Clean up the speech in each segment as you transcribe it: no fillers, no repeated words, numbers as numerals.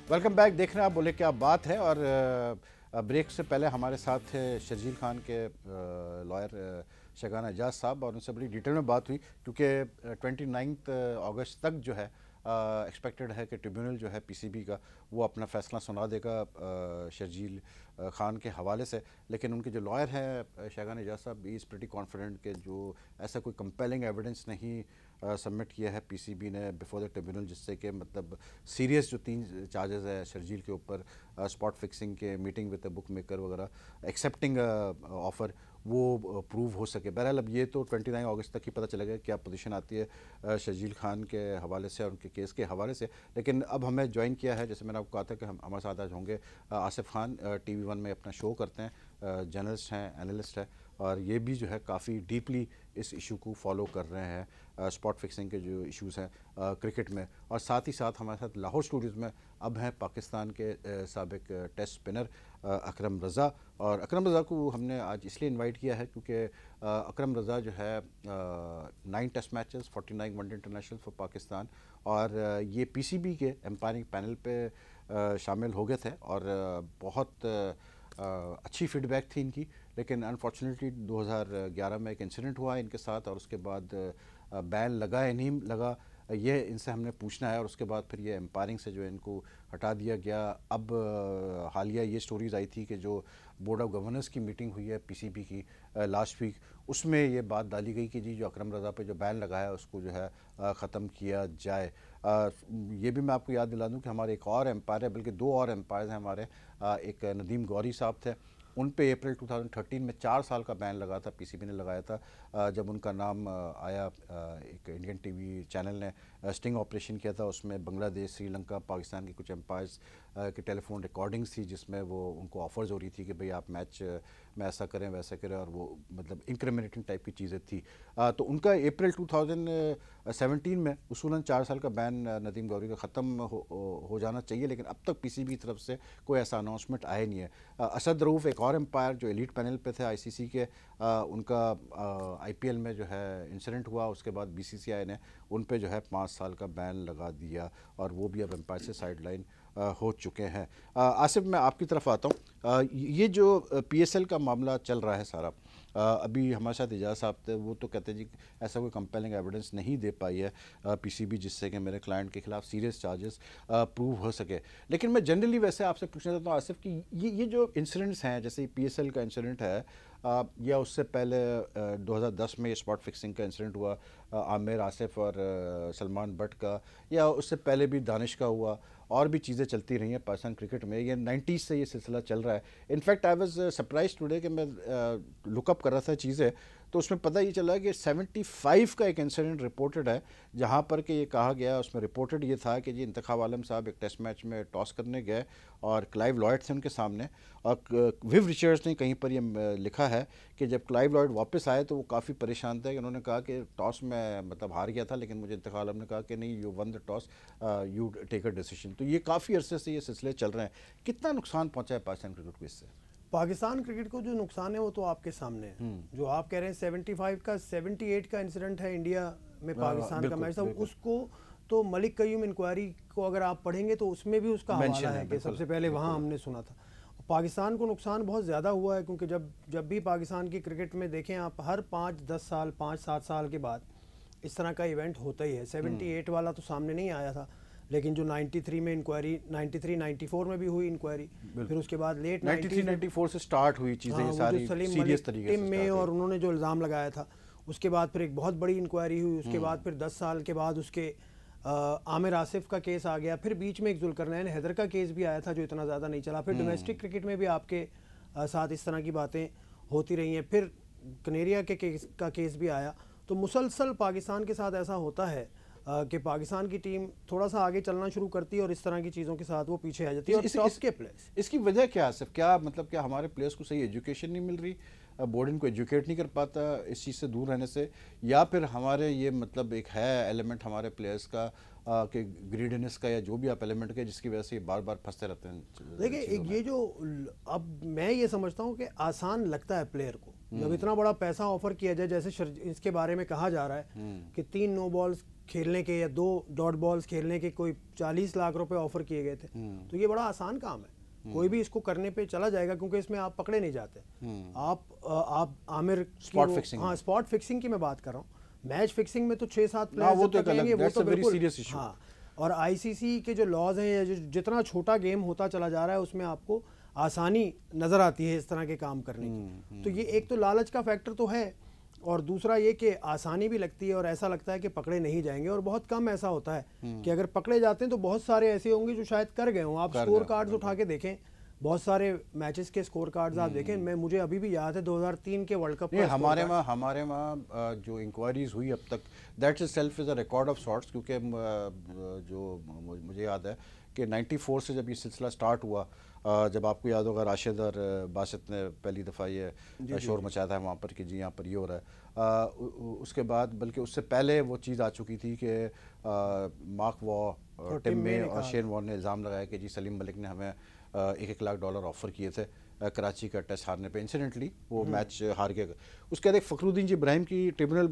Welcome back. देख रहे हैं आप बोले क्या बात है। और ब्रेक से पहले हमारे साथ थे शर्जील खान के लॉयर शगाना एजाज साहब, और उनसे बड़ी डिटेल में बात हुई क्योंकि 29 अगस्त तक जो है एक्सपेक्टेड है कि ट्रिब्यूनल जो है पीसीबी का वो अपना फैसला सुना देगा शर्जील खान के हवाले से। लेकिन उनके जो लॉयर हैं शगाना एजाज साहब इज़ प्रीटी कॉन्फिडेंट कि जो ऐसा कोई कंपेलिंग एविडेंस नहीं सबमिट किया है पीसीबी ने बिफोर द ट्रिब्यूनल, जिससे कि मतलब सीरियस जो 3 चार्जेस है शर्जील के ऊपर, स्पॉट फिक्सिंग के, meeting with the book maker वगैरह, एक्सेप्टिंग ऑफर, वो प्रूव हो सके। बहरहाल अब ये तो 29 अगस्त तक ही पता चलेगा क्या पोजीशन आती है शर्जील खान के हवाले से और उनके केस के हवाले से। लेकिन अब हमें ज्वाइन किया है, जैसे मैंने आपको कहा था कि हम हमारे साथ आज होंगे आसिफ खान, TV1 में अपना शो करते हैं, जर्नलिस्ट हैं, एनालिस्ट है, और ये भी जो है काफ़ी डीपली इस इशू को फॉलो कर रहे हैं, स्पॉट फिक्सिंग के जो इश्यूज़ हैं क्रिकेट में। और साथ ही साथ हमारे साथ लाहौर स्टूडियोज़ में अब हैं पाकिस्तान के साबिक टेस्ट स्पिनर अकरम रज़ा। और अकरम रज़ा को हमने आज इसलिए इनवाइट किया है क्योंकि अकरम रज़ा जो है 9 test matches, 49 one day international for Pakistan, और ये पीसीबी के एम्पायरिंग पैनल पे शामिल हो गए थे और बहुत अच्छी फीडबैक थी इनकी। लेकिन अनफॉर्चुनेटली 2011 में एक इंसिडेंट हुआ इनके साथ, और उसके बाद बैन लगा या नहीं लगा ये इनसे हमने पूछना है। और उसके बाद फिर ये एम्पायरिंग से जो है इनको हटा दिया गया। अब हालिया ये स्टोरीज़ आई थी कि जो बोर्ड ऑफ गवर्नर्स की मीटिंग हुई है पीसीबी की लास्ट वीक, उसमें ये बात डाली गई कि जी जो अकरम रज़ा पे जो बैन लगाया उसको जो है ख़त्म किया जाए। ये भी मैं आपको याद दिला दूं कि हमारे एक और एम्पायर है, बल्कि 2 और एम्पायर्स हैं हमारे। एक नदीम गौरी साहब थे, उन पे अप्रैल 2013 में 4 साल का बैन लगा था, पीसीबी ने लगाया था। जब उनका नाम आया, एक इंडियन टीवी चैनल ने स्टिंग ऑपरेशन किया था, उसमें बांग्लादेश, श्रीलंका, पाकिस्तान के कुछ एम्पायर्स की टेलीफोन रिकॉर्डिंग्स थी जिसमें वो उनको ऑफर्स हो रही थी कि भाई आप मैच में ऐसा करें वैसा करें, और वो मतलब इंक्रिमिनेटिंग टाइप की चीज़ें थी। तो उनका अप्रैल 2017 में उसूलन 4 साल का बैन नदीम गौरी का ख़त्म हो जाना चाहिए, लेकिन अब तक पीसीबी की तरफ से कोई ऐसा अनाउंसमेंट आया नहीं है। असद रऊफ़ एक और एम्पायर जो एलीट पैनल पे थे आईसीसी के, उनका आईपीएल में जो है इंसिडेंट हुआ, उसके बाद बीसीसीआई ने उन पे जो है 5 साल का बैन लगा दिया, और वो भी अब एम्पायर से साइडलाइन हो चुके हैं। आसिफ, मैं आपकी तरफ आता हूँ। ये जो पीएसएल का मामला चल रहा है सारा, अभी हमारे साथ एजाज साहब थे, वो तो कहते हैं जी ऐसा कोई कंपेलिंग एविडेंस नहीं दे पाई है पीसीबी जिससे कि मेरे क्लाइंट के खिलाफ सीरियस चार्जेस प्रूव हो सके। लेकिन मैं जनरली वैसे आपसे पूछना चाहता हूँ आसिफ कि ये जो इंसिडेंट्स हैं, जैसे पीएसएल का इंसिडेंट है, या उससे पहले 2010 में स्पॉट फिक्सिंग का इंसिडेंट हुआ आमिर आसिफ और सलमान बट का, या उससे पहले भी दानिश का हुआ, और भी चीज़ें चलती रही हैं पाकिस्तान क्रिकेट में। ये 90s से ये सिलसिला चल रहा है। In fact I was surprise today कि मैं लुकअप कर रहा था चीज़ें, तो उसमें पता ये चला कि 75 का एक इंसिडेंट रिपोर्टेड है जहाँ पर कि ये कहा गया, उसमें रिपोर्टेड ये था कि जी इंतखाब आलम साहब एक टेस्ट मैच में टॉस करने गए और क्लाइव लॉयड थे उनके सामने, और विव रिचर्ड्स ने कहीं पर ये लिखा है कि जब क्लाइव लॉयड वापस आए तो वो काफ़ी परेशान थे कि उन्होंने कहा कि टॉस में मतलब हार गया था, लेकिन मुझे इंतखाब आलम ने कहा कि नहीं, you won the toss, you take a decision. तो ये काफ़ी अरसे से ये सिलसिले चल रहे हैं। कितना नुकसान पहुँचा है पाकिस्तान क्रिकेट को इससे? पाकिस्तान क्रिकेट को जो नुकसान है वो तो आपके सामने है। जो आप कह रहे हैं 75 का 78 का इंसिडेंट है इंडिया में पाकिस्तान का मैच था, उसको तो मलिक कयूम इंक्वायरी को अगर आप पढ़ेंगे तो उसमें भी उसका हवाला है कि सबसे पहले वहाँ हमने सुना था। पाकिस्तान को नुकसान बहुत ज़्यादा हुआ है क्योंकि जब भी पाकिस्तान की क्रिकेट में देखें आप, हर 5-10 साल, 5-7 साल के बाद इस तरह का इवेंट होता ही है। 78 वाला तो सामने नहीं आया था, लेकिन जो 93 में इंक्वायरी, 93-94 में भी हुई इंक्वायरी, फिर उसके बाद लेट 93-94 से स्टार्ट हुई चीज़ें, हाँ, सारी सीरियस तरीके से में, और उन्होंने जो इल्ज़ाम लगाया था, उसके बाद फिर एक बहुत बड़ी इंक्वायरी हुई। उसके बाद फिर 10 साल के बाद उसके आमिर आसिफ का केस आ गया, फिर बीच में एक जुल्करनैन हैदर का केस भी आया था जो इतना ज़्यादा नहीं चला। फिर डोमेस्टिक क्रिकेट में भी आपके साथ इस तरह की बातें होती रही हैं। फिर कनेरिया के केस भी आया। तो मुसलसल पाकिस्तान के साथ ऐसा होता है कि पाकिस्तान की टीम थोड़ा सा आगे चलना शुरू करती है और इस तरह की चीज़ों के साथ वो पीछे आ जाती है। इसके प्लेयर्स, इसकी वजह क्या है सिर्फ, क्या मतलब क्या हमारे प्लेयर्स को सही एजुकेशन नहीं मिल रही, बोर्ड इनको एजुकेट नहीं कर पाता इस चीज़ से दूर रहने से, या फिर हमारे ये मतलब एक है एलिमेंट हमारे प्लेयर्स का कि ग्रीडनेस का, या जो भी आप एलिमेंट के जिसकी वजह से बार बार फंसते रहते हैं? देखिए, ये जो अब मैं ये समझता हूँ कि आसान लगता है प्लेयर को जब इतना बड़ा पैसा ऑफर किया जाए, जैसे इसके बारे में कहा जा रहा है कि 3 नो बॉल्स खेलने के या 2 डॉट बॉल्स खेलने के कोई 40 लाख रुपए ऑफर किए गए थे, तो ये बड़ा आसान काम है, कोई भी इसको करने पे चला जाएगा, क्योंकि इसमें आप पकड़े नहीं जाते। आप आमिर स्पॉट फिक्सिंग, हाँ स्पॉट फिक्सिंग की मैं बात कर रहा हूँ, मैच फिक्सिंग में तो 6-7 प्लेयर्स वो तो बिल्कुल, हाँ। और आईसीसी के जो लॉज हैं, जो जितना छोटा गेम होता चला जा रहा है उसमें आपको आसानी नजर आती है इस तरह के काम करने की। तो ये एक तो लालच का फैक्टर तो है, और दूसरा ये कि आसानी भी लगती है और ऐसा लगता है कि पकड़े नहीं जाएंगे, और बहुत कम ऐसा होता है कि अगर पकड़े जाते हैं तो बहुत सारे ऐसे होंगे जो शायद कर गए हों। आप स्कोर कार्ड्स उठा के देखें, बहुत सारे मैचेस के स्कोर कार्ड्स आप देखें, मुझे अभी भी याद है 2003 के वर्ल्ड कप में हमारे वहाँ जो इंक्वायरीज हुई अब तक, that is self is a record of sorts, क्योंकि जो मुझे याद है कि 94 से जब ये सिलसिला स्टार्ट हुआ, जब आपको याद होगा राशिद और बासित ने पहली दफ़ा ये शोर मचाया था वहाँ पर कि जी यहाँ पर ये हो रहा है, उसके बाद बल्कि उससे पहले वो चीज़ आ चुकी थी कि मार्क वॉ, टिम मे और शेन वॉर्न ने इल्ज़ाम लगाया कि जी सलीम मलिक ने हमें $1 लाख ऑफर किए थे कराची का टेस्ट हारने पे। इंसिडेंटली वो मैच हार गया। उसके बाद एक फ़खरुद्दीन जी इब्राहिम की ट्रिब्यूनल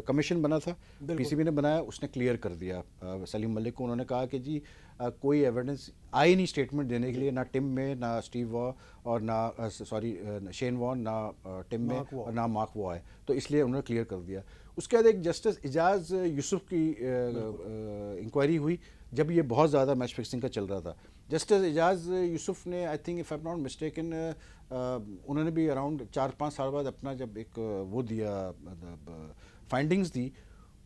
कमीशन बना था, पीसीबी ने बनाया, उसने क्लियर कर दिया सलीम मलिक को। उन्होंने कहा कि जी कोई एविडेंस आई नहीं स्टेटमेंट देने के लिए, ना टिम में, ना स्टीव वॉ और ना शेन वॉन, ना टिम में और ना मार्क वॉ आए, तो इसलिए उन्होंने क्लियर कर दिया। उसके बाद एक जस्टिस इजाज़ यूसुफ की इंक्वायरी हुई जब ये बहुत ज़्यादा मैच फिक्सिंग का चल रहा था। जस्टिस इजाज़ यूसुफ ने, I think if I am not mistaken, उन्होंने भी अराउंड 4-5 साल बाद अपना जब एक वो दिया, मतलब फाइंडिंग्स दी,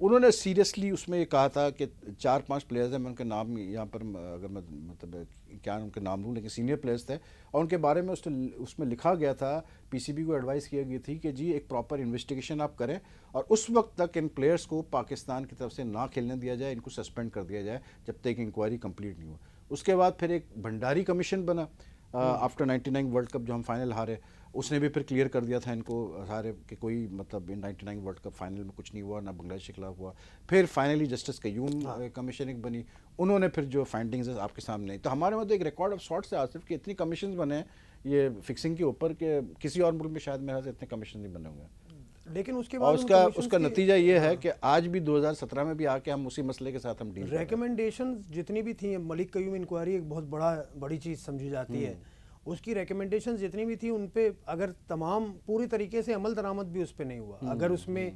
उन्होंने सीरियसली उसमें ये कहा था कि 4-5 प्लेयर्स हैं, मैं उनके नाम यहाँ पर अगर मैं मतलब क्या उनके नाम लूँ, लेकिन सीनियर प्लेयर्स थे और उनके बारे में उसमें लिखा गया था, पीसीबी को एडवाइस किया गई थी कि जी एक प्रॉपर इन्वेस्टिगेशन आप करें और उस वक्त तक इन प्लेयर्स को पाकिस्तान की तरफ से ना खेलने दिया जाए, इनको सस्पेंड कर दिया जाए जब तक इंक्वायरी कंप्लीट नहीं हो। उसके बाद फिर एक भंडारी कमीशन बना आफ्टर 99 वर्ल्ड कप जो हम फाइनल हारे, उसने भी फिर क्लियर कर दिया था इनको सारे कि कोई मतलब 99 वर्ल्ड कप फाइनल में कुछ नहीं हुआ, ना बांग्लादेश के खिलाफ हुआ। फिर फाइनली जस्टिस कयूम कमीशन एक बनी, उन्होंने फिर जो फाइंडिंग्स है आपके सामने। तो हमारे में तो एक रिकॉर्ड ऑफ सॉर्ट्स है आसिफ कि इतनी कमीशन बने ये फिक्सिंग के ऊपर कि किसी और मुल्क में शायद मेरे से इतने कमीशन नहीं बने होंगे। लेकिन उसके बाद उसका नतीजा ये है कि आज भी 2017 में भी आके हम उसी मसले के साथ हम डील कर रहे हैं। रिकमेंडेशंस जितनी भी थी, मलिक कयूम इंक्वायरी एक बहुत बड़ी चीज़ समझी जाती है, उसकी रिकमेंडेशंस जितनी भी थी उन पे अगर तमाम पूरी तरीके से अमल दरामद भी उस पर नहीं हुआ, अगर उसमें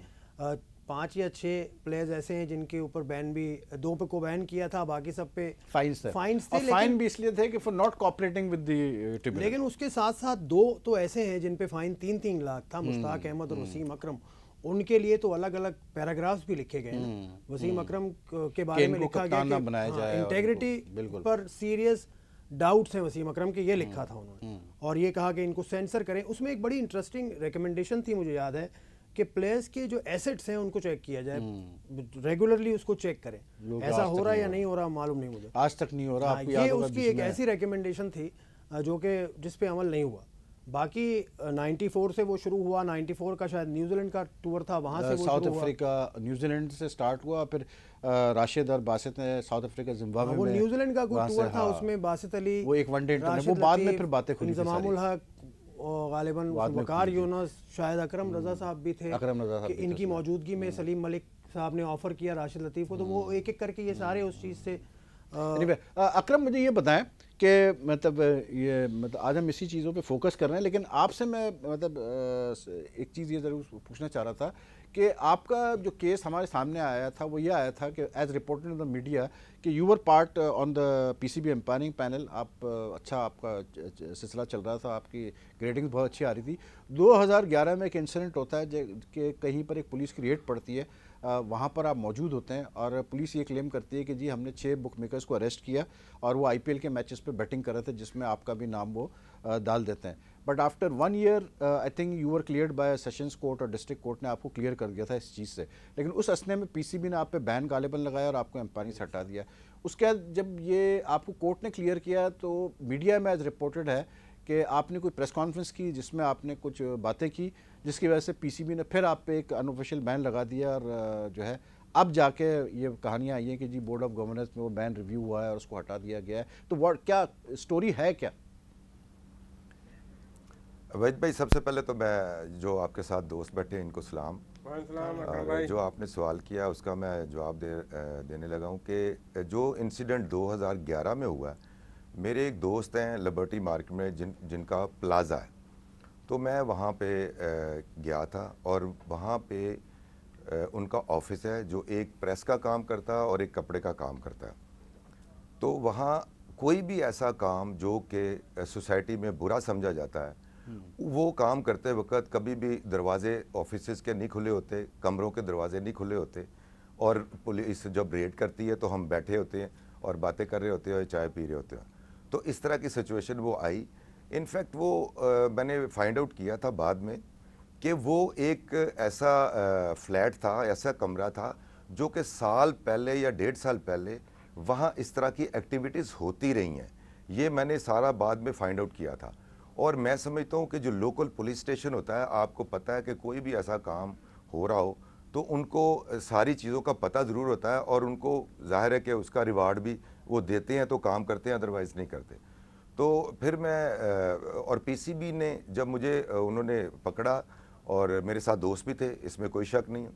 5 या 6 प्लेयर्स ऐसे हैं जिनके ऊपर बैन भी 2 पे को बैन किया था, बाकी सब पे फाइन्स थे। फाइन भी इसलिए थे कि for not cooperating with the tribunal. लेकिन उसके साथ साथ 2 तो ऐसे हैं जिन पे फाइन 3-3 लाख था, मुश्ताक अहमद और वसीम अकरम। उनके लिए तो अलग अलग पैराग्राफ्स भी लिखे गए हैं। वसीम अकरम के बारे में लिखा गया कि इंटेग्रिटी पर सीरियस डाउट्स हैं वसीम अकरम के, ये लिखा था उन्होंने, और ये कहा कि इनको सेंसर करें। उसमें एक बड़ी इंटरेस्टिंग रिकमेंडेशन थी, मुझे याद है, कि प्लेयर्स के जो एसेट्स हैं उनको चेक किया जाए, रेगुलरली उसको चेक करें। ऐसा हो रहा है या नहीं हो रहा मालूम नहीं मुझे, आज तक नहीं हो रहा। ये उसकी एक ऐसी रिकमेंडेशन थी जो कि जिस पे अमल नहीं हुआ। बाकी 94 से वो शुरू हुआ, 94 का शायद न्यूजीलैंड का टूर था, वहाँ से वो साउथ अफ्रीका न्यूजीलैंड से स्टार्ट हुआ, फिर राशिद और बासित ने साउथ अफ्रीका जिम्बाब्वे में, न्यूजीलैंड का कोई टूर था, उसमें बासित अली, वो एक वनडे इंटरनेशनल, वो बाद में फिर बातें खुली, इंजमामुल हक और गालिबन वकार यूनुस, शायद अकरम रजा साहब भी थे, कि इनकी मौजूदगी में सलीम मलिक साहब ने ऑफर किया राशिद लतीफ़ को, तो वो एक एक करके ये सारे उस चीज़ से। अकरम मुझे ये बताएं कि मतलब आज हम इसी चीज़ों पे फोकस कर रहे हैं, लेकिन आपसे मैं मतलब एक चीज़ ये ज़रूर पूछना चाह रहा था कि आपका जो केस हमारे सामने आया था वो ये आया था कि as reported in the media कि you were part on the PCB umpiring panel. आप अच्छा आपका सिलसिला चल रहा था, आपकी ग्रेडिंग बहुत अच्छी आ रही थी। 2011 में एक इंसिडेंट होता है कि कहीं पर एक पुलिस की रेड पड़ती है, वहाँ पर आप मौजूद होते हैं और पुलिस ये क्लेम करती है कि जी हमने 6 बुक मेकर्स को अरेस्ट किया और वो आईपीएल के मैचेस पे बैटिंग कर रहे थे जिसमें आपका भी नाम वो डाल देते हैं। But after 1 year I think you were cleared by sessions court और डिस्ट्रिक्ट कोर्ट ने आपको क्लियर कर दिया था इस चीज़ से, लेकिन उस असने में पीसीबी ने आप पे बैन गालिबन लगाया और आपको एम्पायरिंग से हटा दिया। उसके बाद जब ये आपको कोर्ट ने क्लियर किया तो मीडिया में एज रिपोर्टेड है कि आपने कोई प्रेस कॉन्फ्रेंस की जिसमें आपने कुछ बातें की जिसकी वजह से पीसीबी ने फिर आप पे एक अनऑफिशियल बैन लगा दिया और जो है अब जाके ये कहानियाँ आई हैं कि जी बोर्ड ऑफ गवर्नेंस में वो बैन रिव्यू हुआ है और उसको हटा दिया गया है। तो क्या स्टोरी है क्या? वैद भाई, सबसे पहले तो मैं जो आपके साथ दोस्त बैठे हैं इनको सलाम। और जो आपने सवाल किया उसका मैं जवाब देने लगा हूँ कि जो इंसिडेंट 2011 में हुआ, मेरे एक दोस्त हैं लिबर्टी मार्केट में जिनका प्लाज़ा है, तो मैं वहाँ पे गया था और वहाँ पे उनका ऑफिस है जो एक प्रेस का काम करता है और एक कपड़े का काम करता है। तो वहाँ कोई भी ऐसा काम जो कि सोसाइटी में बुरा समझा जाता है, वो काम करते वक्त कभी भी दरवाजे ऑफिस के नहीं खुले होते, कमरों के दरवाजे नहीं खुले होते, और पुलिस जब रेड करती है तो हम बैठे होते हैं और बातें कर रहे होते हैं और चाय पी रहे होते हैं। तो इस तरह की सिचुएशन वो आई। इनफैक्ट वो मैंने फाइंड आउट किया था बाद में कि वो एक ऐसा फ्लैट था, ऐसा कमरा था जो कि साल पहले या 1.5 साल पहले वहाँ इस तरह की एक्टिविटीज़ होती रही हैं। ये मैंने सारा बाद में फाइंड आउट किया था। और मैं समझता हूँ कि जो लोकल पुलिस स्टेशन होता है, आपको पता है कि कोई भी ऐसा काम हो रहा हो तो उनको सारी चीज़ों का पता ज़रूर होता है और उनको ज़ाहिर है कि उसका रिवार्ड भी वो देते हैं तो काम करते हैं, अदरवाइज़ नहीं करते। तो फिर मैं और पीसीबी ने जब मुझे उन्होंने पकड़ा, और मेरे साथ दोस्त भी थे, इसमें कोई शक नहीं है,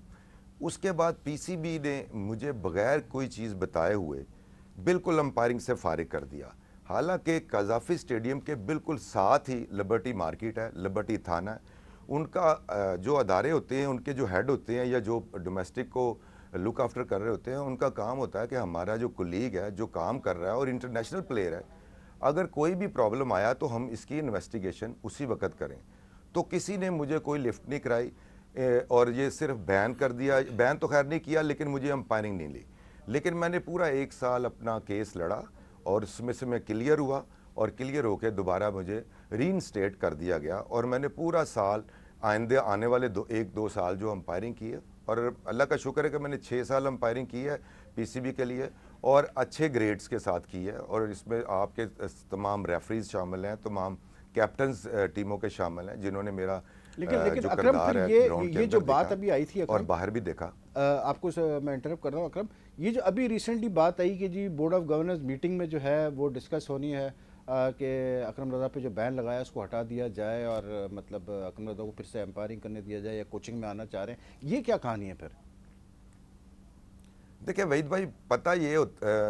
उसके बाद पीसीबी ने मुझे बग़ैर कोई चीज़ बताए हुए बिल्कुल अंपायरिंग से फारिग कर दिया। हालांकि कज़ाफ़ी स्टेडियम के बिल्कुल साथ ही लिबर्टी मार्केट है, लिबर्टी थाना है। उनका जो अदारे होते हैं, उनके जो हेड होते हैं या जो डोमेस्टिक को लुक आफ्टर कर रहे होते हैं, उनका काम होता है कि हमारा जो कुलीग है, जो काम कर रहा है और इंटरनेशनल प्लेयर है, अगर कोई भी प्रॉब्लम आया तो हम इसकी इन्वेस्टिगेशन उसी वक्त करें। तो किसी ने मुझे कोई लिफ्ट नहीं कराई और ये सिर्फ बैन कर दिया। बैन तो खैर नहीं किया, लेकिन मुझे अंपायरिंग नहीं ली। लेकिन मैंने पूरा 1 साल अपना केस लड़ा और उसमें से मैं क्लियर हुआ, और क्लियर होकर दोबारा मुझे रीइंस्टेट कर दिया गया। और मैंने पूरा साल आइंदे आने वाले 1-2 साल जो अंपायरिंग की है, और अल्लाह का शुक्र है कि मैंने 6 साल अंपायरिंग की है पीसीबी के लिए, और अच्छे ग्रेड्स के साथ की है। और इसमें आपके तमाम रेफरीज शामिल हैं, तमाम कैप्टन्स टीमों के शामिल हैं जिन्होंने मेरा लेकिन जो अकरम, किरदार है ये जो बात अभी आई थी और बाहर भी देखा। आपको मैं इंटरप्ट कर रहा हूँ अकरम, ये जो अभी रिसेंटली बात आई कि जी बोर्ड ऑफ गवर्नर्स मीटिंग में जो है वो डिस्कस होनी है कि अकरम रज़ा पे जो बैन लगाया उसको हटा दिया जाए, और मतलब अकरम रज़ा को फिर से एम्पायरिंग करने दिया जाए या कोचिंग में आना चाह रहे हैं, ये क्या कहानी है फिर? देखिए वहीद भाई, पता ये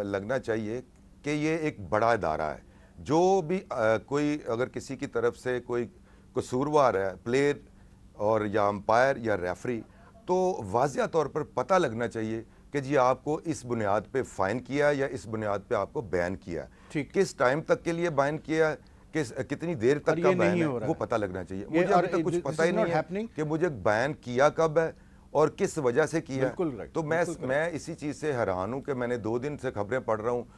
लगना चाहिए कि ये एक बड़ा इदारा है। जो भी कोई अगर किसी की तरफ से कोई कसूरवार है, प्लेयर और या अंपायर या रेफरी, तो वाज़िया तौर पर पता लगना चाहिए कि जी आपको इस बुनियाद पे फ़ाइन किया या इस बुनियाद पे आपको बैन किया, किस टाइम तक के लिए बैन किया, कितनी देर तक का बैन है, वो पता लगना चाहिए। मुझे अभी तक कुछ पता ही नहीं है कि मुझे बैन किया कब है और किस वजह से किया। तो मैं इसी चीज़ से हैरान हूँ कि मैंने 2 दिन से खबरें पढ़ रहा हूँ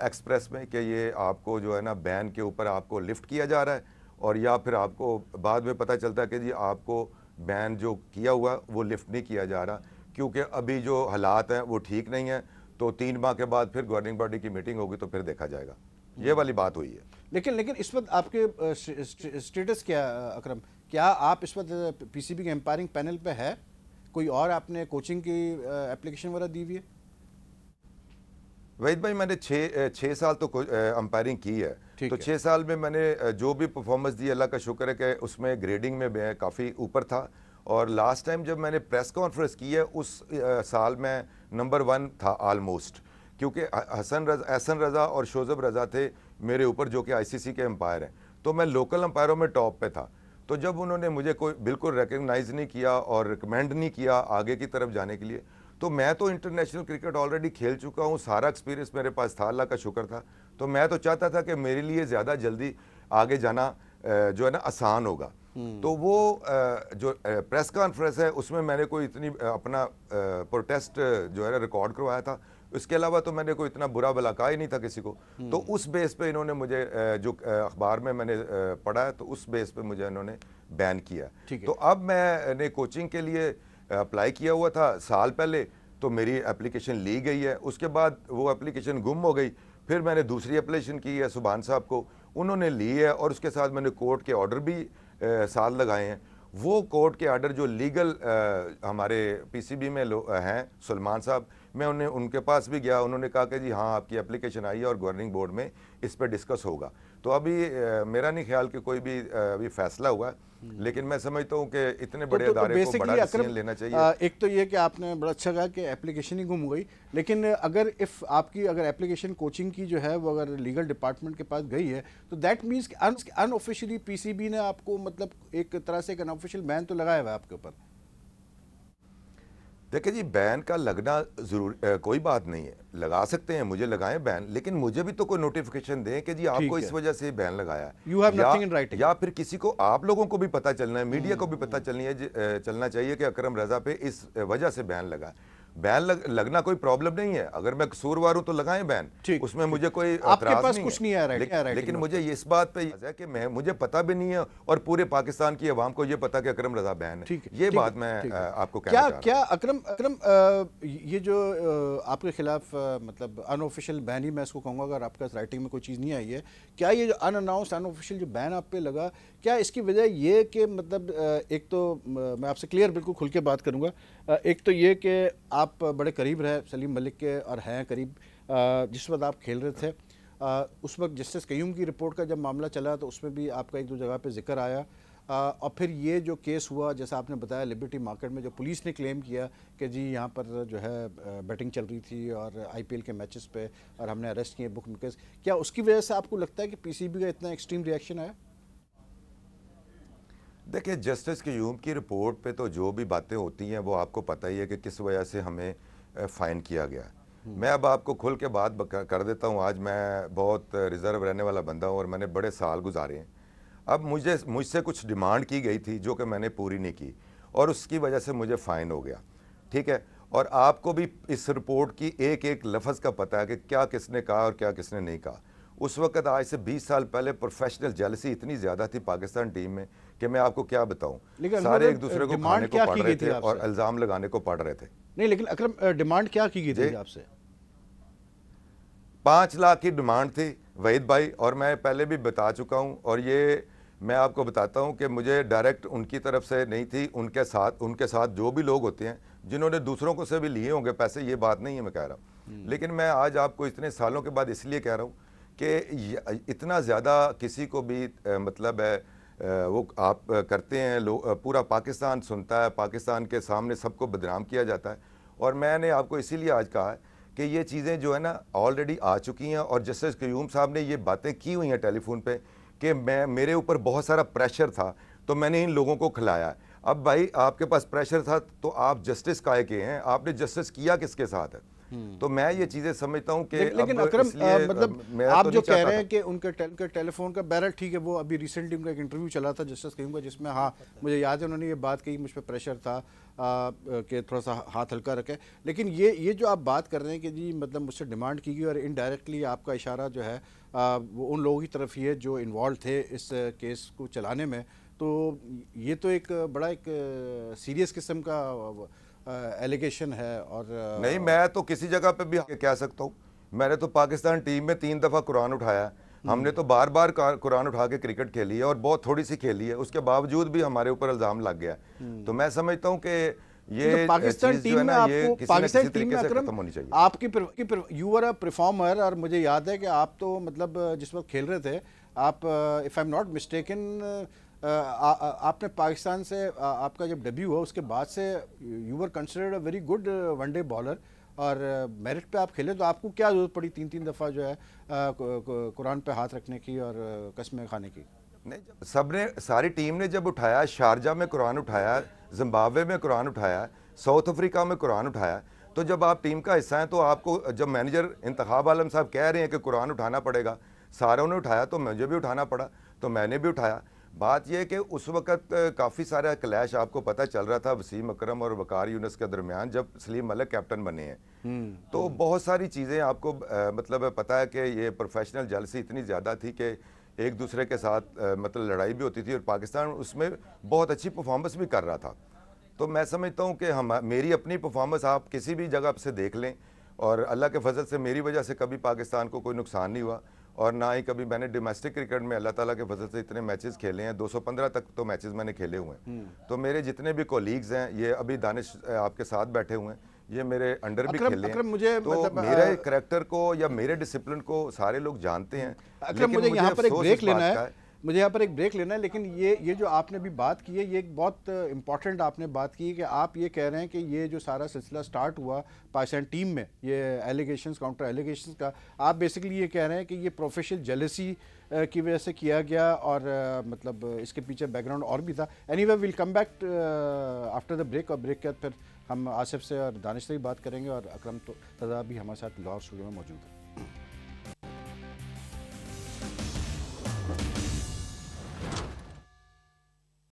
एक्सप्रेस में कि ये आपको जो है ना बैन के ऊपर आपको लिफ्ट किया जा रहा है, और या फिर आपको बाद में पता चलता है कि जी आपको बैन जो किया हुआ वो लिफ्ट नहीं किया जा रहा, क्योंकि अभी जो हालात हैं वो ठीक नहीं है। तो 3 माह के बाद फिर गवर्निंग बॉडी की मीटिंग होगी तो फिर देखा जाएगा। ये वाली बात हुई है। लेकिन इस वक्त आपके स्टेटस क्या अकरम, क्या आप इस वक्त पीसीबी के एम्पायरिंग पैनल पे है? कोई और आपने कोचिंग की एप्लीकेशन वगैरह दी हुई है? वहीद भाई, मैंने 6 साल तो अंपायरिंग की है, तो 6 साल में मैंने जो भी परफॉर्मेंस दी, अल्लाह का शुक्र है कि उसमें ग्रेडिंग में मैं काफ़ी ऊपर था। और लास्ट टाइम जब मैंने प्रेस कॉन्फ्रेंस की है उस साल में नंबर 1 था ऑलमोस्ट, क्योंकि एहसन रज़ा और शोज़ब रज़ा थे मेरे ऊपर जो कि आईसीसी के अंपायर हैं, तो मैं लोकल अंपायरों में टॉप पे था। तो जब उन्होंने मुझे कोई बिल्कुल रिकग्नाइज़ नहीं किया और रिकमेंड नहीं किया आगे की तरफ जाने के लिए, तो मैं तो इंटरनेशनल क्रिकेट ऑलरेडी खेल चुका हूँ, सारा एक्सपीरियंस मेरे पास था, अल्लाह का शुक्र था। तो मैं तो चाहता था कि मेरे लिए ज़्यादा जल्दी आगे जाना जो है ना आसान होगा। तो वो जो प्रेस कॉन्फ्रेंस है उसमें मैंने कोई इतनी अपना प्रोटेस्ट जो है ना रिकॉर्ड करवाया था, इसके अलावा तो मैंने कोई इतना बुरा भला कहा ही नहीं था किसी को। तो उस बेस पे इन्होंने मुझे जो अखबार में मैंने पढ़ा है, तो उस बेस पे मुझे इन्होंने बैन किया। तो अब मैंने कोचिंग के लिए अप्लाई किया हुआ था साल पहले, तो मेरी एप्लीकेशन ली गई है, उसके बाद वो एप्लीकेशन गुम हो गई। फिर मैंने दूसरी एप्लीकेशन की है सुभान साहब को, उन्होंने ली है, और उसके साथ मैंने कोर्ट के ऑर्डर भी साथ लगाए हैं। वो कोर्ट के ऑर्डर जो लीगल हमारे पीसीबी में हैं सलमान साहब, मैं उनके पास भी गया, उन्होंने कहा कि जी हाँ आपकी एप्लीकेशन आई है और गवर्निंग बोर्ड में इस पर डिस्कस होगा। तो अभी मेरा नहीं ख्याल कि कोई भी अभी फैसला हुआ है, लेकिन मैं समझता हूँ कि इतने बड़े अदारे को बड़ा डिसीजन लेना चाहिए। एक तो ये कि आपने बड़ा अच्छा कहा कि एप्लीकेशन ही गुम हो गई, लेकिन अगर आपकी अगर एप्लीकेशन कोचिंग की जो है वो अगर लीगल डिपार्टमेंट के पास गई है तो दैट मीन्स कि अनऑफिशियली पीसीबी ने आपको मतलब एक तरह से एक अनऑफिशियल बैन तो लगाया हुआ है आपके ऊपर। देखिए जी, बैन का लगना जरूर कोई बात नहीं है, लगा सकते हैं, मुझे लगाएं बैन, लेकिन मुझे भी तो कोई नोटिफिकेशन दें कि जी आपको इस वजह से बैन लगाया है, या फिर किसी को, आप लोगों को भी पता चलना है, मीडिया को भी पता चलना चाहिए कि अकरम रजा पे इस वजह से बैन लगा। बैन लगना कोई प्रॉब्लम नहीं है, अगर मैं कसूरवार हूं तो लगाएं बैन, उसमें मुझे कोई आपके पास कुछ नहीं है। लेकिन मुझे इस बात पे है कि मुझे पता भी नहीं है और पूरे पाकिस्तान की आवाम को ये पता कि अकरम रजा बैन है। ये बात मैं आपको कहना चाह क्या अकरम ये जो आपके खिलाफ मतलब अनऑफिशियल बैन ही मैं इसको कहूँगा, अगर आपके पास राइटिंग में कोई चीज़ नहीं आई है, क्या ये जो अनअनाउंस्ड अनऑफिशियल जो बैन आप पे लगा, क्या इसकी वजह ये कि मतलब एक तो मैं आपसे क्लियर बिल्कुल खुल के बात करूँगा, एक तो ये कि आप बड़े करीब रहे सलीम मलिक के और हैं करीब, जिस वक्त आप खेल रहे थे उस वक्त जस्टिस कयूम की रिपोर्ट का जब मामला चला तो उसमें भी आपका एक दो जगह पे जिक्र आया, और फिर ये जो केस हुआ जैसा आपने बताया लिबर्टी मार्केट में, जो पुलिस ने क्लेम किया कि जी यहाँ पर जो है बैटिंग चल रही थी और आईपीएल के मैचेस पे और हमने अरेस्ट किए बुक मेकर्स, क्या उसकी वजह से आपको लगता है कि पीसीबी का इतना एक्सट्रीम रिएक्शन आया? देखिए, जस्टिस कयूम की रिपोर्ट पे तो जो भी बातें होती हैं वो आपको पता ही है कि किस वजह से हमें फ़ाइन किया गया। मैं अब आपको खुल के बात कर देता हूँ। आज मैं बहुत रिज़र्व रहने वाला बंदा हूँ और मैंने बड़े साल गुजारे हैं। अब मुझसे कुछ डिमांड की गई थी जो कि मैंने पूरी नहीं की और उसकी वजह से मुझे फ़ाइन हो गया, ठीक है। और आपको भी इस रिपोर्ट की एक एक लफ्ज़ का पता है कि क्या किसने कहा और क्या किसने नहीं कहा। उस वक्त आज से 20 साल पहले प्रोफेशनल जेलसी इतनी ज़्यादा थी पाकिस्तान टीम में कि मैं आपको क्या बताऊं, सारे एक दूसरे को खाने को पड़ रहे थे और इल्ज़ाम लगाने को पड़ रहे थे। नहीं, लेकिन अकरम डिमांड क्या की गई थी आपसे? 5 लाख की डिमांड थी वहीद भाई, और मैं पहले भी बता चुका हूं और ये मैं आपको बताता हूं कि मुझे डायरेक्ट उनकी तरफ से नहीं थी, उनके साथ जो भी लोग होते हैं जिन्होंने दूसरों को से भी लिए होंगे पैसे, ये बात नहीं है मैं कह रहा हूँ। लेकिन मैं आज आपको इतने सालों के बाद इसलिए कह रहा हूँ कि इतना ज़्यादा किसी को भी मतलब है वो आप करते हैं, पूरा पाकिस्तान सुनता है, पाकिस्तान के सामने सबको बदनाम किया जाता है। और मैंने आपको इसीलिए आज कहा है कि ये चीज़ें जो है ना ऑलरेडी आ चुकी हैं और जस्टिस कयूम साहब ने ये बातें की हुई हैं टेलीफोन पे कि मेरे ऊपर बहुत सारा प्रेशर था तो मैंने इन लोगों को खिलाया। अब भाई आपके पास प्रेशर था तो आप जस्टिस काहे के हैं, आपने जस्टिस किया किसके साथ है? तो मैं ये चीज़ें समझता हूँ कि लेकिन अकरम मतलब आप जो कह रहे हैं कि उनके टेलीफोन का बहरहाल ठीक है, वो अभी रिसेंटली उनका एक इंटरव्यू चला था जस्टिस कयूम का जिसमें हाँ मुझे याद है उन्होंने ये बात कही मुझ पर प्रेशर था कि थोड़ा सा हाथ हल्का रखे। लेकिन ये जो आप बात कर रहे हैं कि जी मतलब मुझसे डिमांड की गई और इनडायरेक्टली आपका इशारा जो है वो उन लोगों की तरफ ही है जो इन्वॉल्व थे इस केस को चलाने में, तो ये तो एक बड़ा एक सीरियस किस्म का एलिगेशन है। और नहीं, मैं तो किसी जगह पे भी कह सकता हूँ, मैंने तो पाकिस्तान टीम में 3 दफ़ा कुरान उठाया, हमने तो बार बार कुरान उठा के क्रिकेट खेली है और बहुत थोड़ी सी खेली है, उसके बावजूद भी हमारे ऊपर इल्ज़ाम लग गया। तो मैं समझता हूँ कि ये पाकिस्तान टीम में आपको पाकिस्तान टीम में खत्म होनी चाहिए। आपकी यू आर अ परफॉर्मर, और मुझे याद है कि आप तो मतलब जिस वक्त खेल रहे थे आप if I am not mistaken आपने पाकिस्तान से आपका जब डेब्यू हुआ उसके बाद से you were considered a very good one day bowler और मेरिट पे आप खेले, तो आपको क्या जरूरत पड़ी 3-3 दफ़ा जो है कुरान पे हाथ रखने की और कस्में खाने की? नहीं, सबने सारी टीम ने जब उठाया, शारजा में कुरान उठाया, जिम्बाब्वे में कुरान उठाया, साउथ अफ्रीका में कुरान उठाया, तो जब आप टीम का हिस्सा हैं तो आपको जब मैनेजर इंतखाब आलम साहब कह रहे हैं कि कुरान उठाना पड़ेगा, सारों ने उठाया तो मुझे भी उठाना पड़ा, तो मैंने भी उठाया। बात यह कि उस वक़्त काफ़ी सारा क्लैश आपको पता चल रहा था वसीम अकरम और वकार यूनुस के दरमियान जब सलीम मलिक कैप्टन बने हैं। तो बहुत सारी चीज़ें आपको मतलब पता है कि ये प्रोफेशनल जेलसी इतनी ज़्यादा थी कि एक दूसरे के साथ मतलब लड़ाई भी होती थी और पाकिस्तान उसमें बहुत अच्छी परफॉर्मेंस भी कर रहा था। तो मैं समझता हूँ कि मेरी अपनी परफॉर्मेंस आप किसी भी जगह से देख लें और अल्लाह के फजल से मेरी वजह से कभी पाकिस्तान को कोई नुकसान नहीं हुआ और ना ही कभी मैंने डोमेस्टिक क्रिकेट में अल्लाह ताला के फजल से इतने मैचेस खेले हैं, 215 तक तो मैचेस मैंने खेले हुए हैं। तो मेरे जितने भी कोलीग्स हैं, ये अभी दानिश आपके साथ बैठे हुए हैं, ये मेरे अंडर भी खेले हैं, मुझे तो मतलब मेरे करैक्टर को या मेरे डिसिप्लिन को सारे लोग जानते हैं। अकरम, मुझे यहाँ पर एक ब्रेक लेना है, मुझे यहाँ पर एक ब्रेक लेना है, लेकिन ये जो आपने भी बात की है, ये एक बहुत इंपॉर्टेंट आपने बात की है कि आप ये कह रहे हैं कि ये जो सारा सिलसिला स्टार्ट हुआ पाकिस्तान टीम में, ये एलिगेशंस, काउंटर एलिगेशंस का, आप बेसिकली ये कह रहे हैं कि ये प्रोफेशनल जेलसी की वजह से किया गया और मतलब इसके पीछे बैकग्राउंड और भी था। Anyway will come back after the break, और ब्रेक के बाद फिर हम आसिफ से और दानिश से भी बात करेंगे, और अकरम तो रज़ा भी हमारे साथ लाहौर स्टूडियो में मौजूद है।